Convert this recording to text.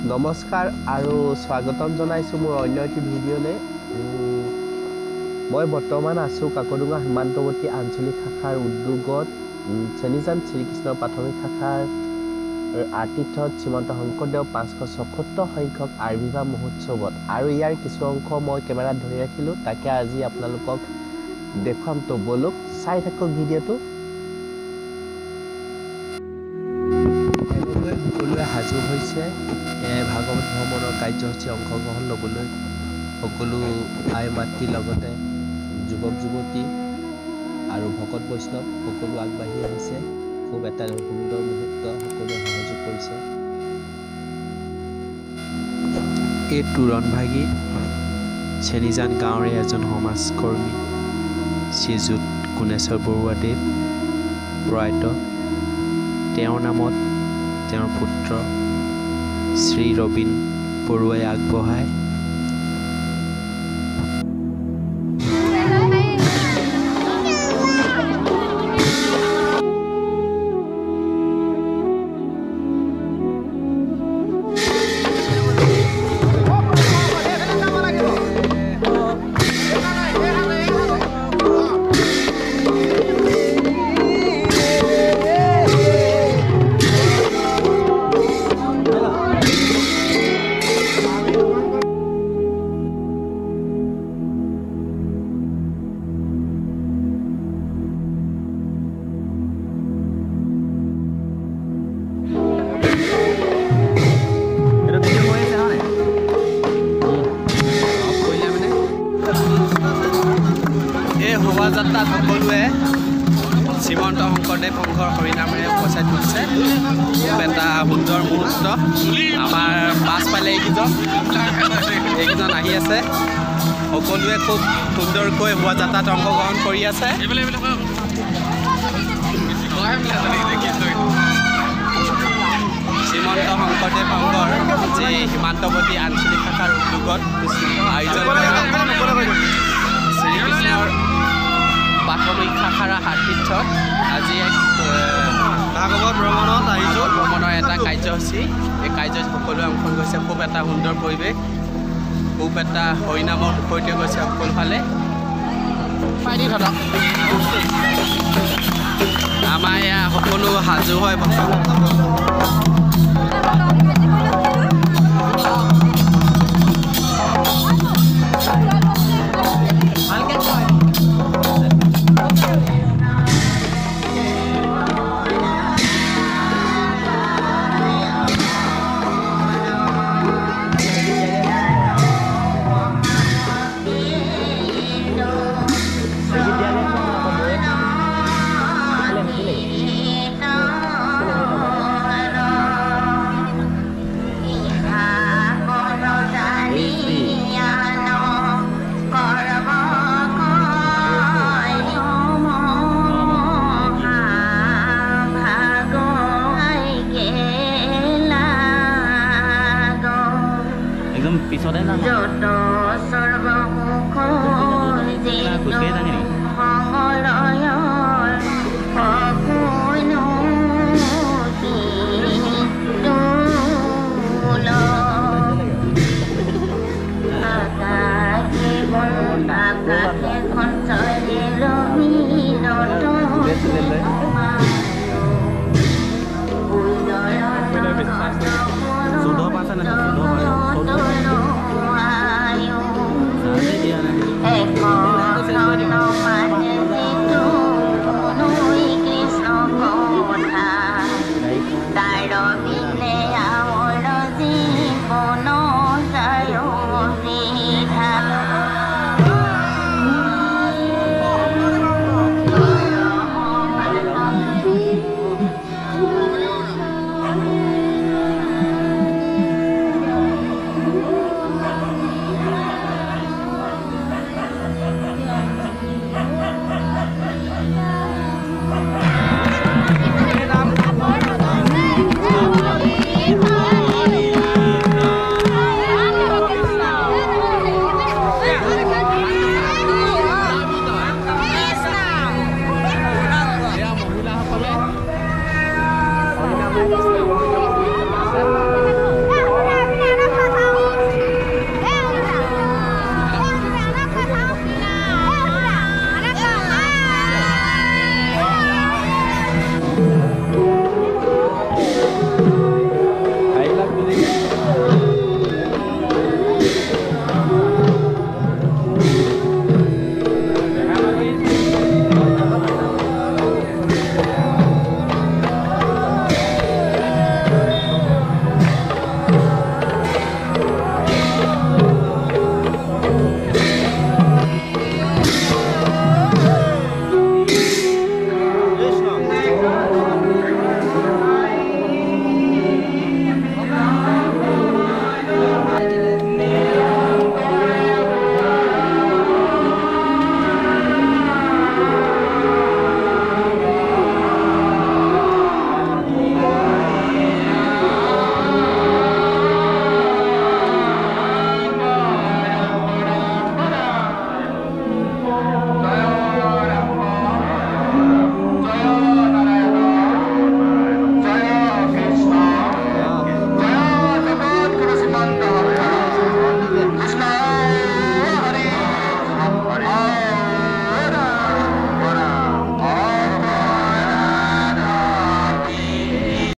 নমস্কাৰ আৰু স্বাগতম জনাইছো মোৰ অন্য এটি ভিডিঅ'লে। মই বৰ্তমান আছো কাকডুঙা সীমান্তৱৰ্তী আঞ্চলিক শাখাৰ উদ্যোগত চেনিজান শ্ৰীকৃষ্ণ প্ৰাথমিক শাখাৰ আতিথ্যত শ্ৰীমন্ত শংকৰদেৱ 577 সংখ্যক আবিৰ্ভাৱ মহোৎসৱত আৰু ইয়াৰ কিছু অংশ মই কেমেৰাত ধৰি ৰাখিলোঁ, তাকে আজি আপোনালোকক দেখুৱাম। তো বলক চাই থাকক ভিডিঅ'টো। সকলোৱে সাজু হৈছে ভাগৱত ভ্ৰমণৰ কাৰ্যসূচী অংশগ্ৰহণ ল'বলৈ। সকলো আই মাতৃৰ লগতে যুৱক যুৱতী আৰু ভকত বৈষ্ণৱ সকলো আগবাঢ়ি আহিছে। খুব এটা সুন্দৰ মুহূৰ্ত, সকলোৱে সহযোগ কৰিছে। এই তোৰণভাগী চেনিজান গাঁৱৰে এজন সমাজকৰ্মী শ্ৰীযুত গুণেশ্বৰ বৰুৱাদেৱ প্ৰয়াত। তেওঁৰ নামত তেওঁৰ পুত্ৰ শ্ৰী ৰবীন বৰুৱাই আগবঢ়ায় শোভাযাত্ৰাত সকলোৱে শ্ৰীমন্ত শংকৰদেৱ সংঘৰ হৰিনামেৰে উপচাই তুলিছে। খুব এটা সুন্দৰ মুহূৰ্ত। আমাৰ পাছফালে এইকেইজন আহি আছে। সকলোৱে খুব সুন্দৰকৈ শোভাযাত্ৰাত অংশগ্ৰহণ কৰি আছে। শ্ৰীমন্ত শংকৰদেৱ সংঘৰ যি সীমান্তৱৰ্তী আঞ্চলিক শাখাৰ উদ্যোগত আয়োজন শ্ৰীকৃষ্ণৰ প্ৰাথমিক শাখাৰ আতিথ্যত আজি এক ভাগৱত ভ্ৰমণৰ এটা কাৰ্যসূচী। এই কাৰ্যসূচী সকলোৱে অংশগ্ৰহণ কৰিছে। খুব এটা সুন্দৰ পৰিৱেশ, খুব এটা হৰিনামৰ মুখৰিত গৈছে সকলোফালে। আমাৰ এয়া সকলো সাজু হয়। পিছতে না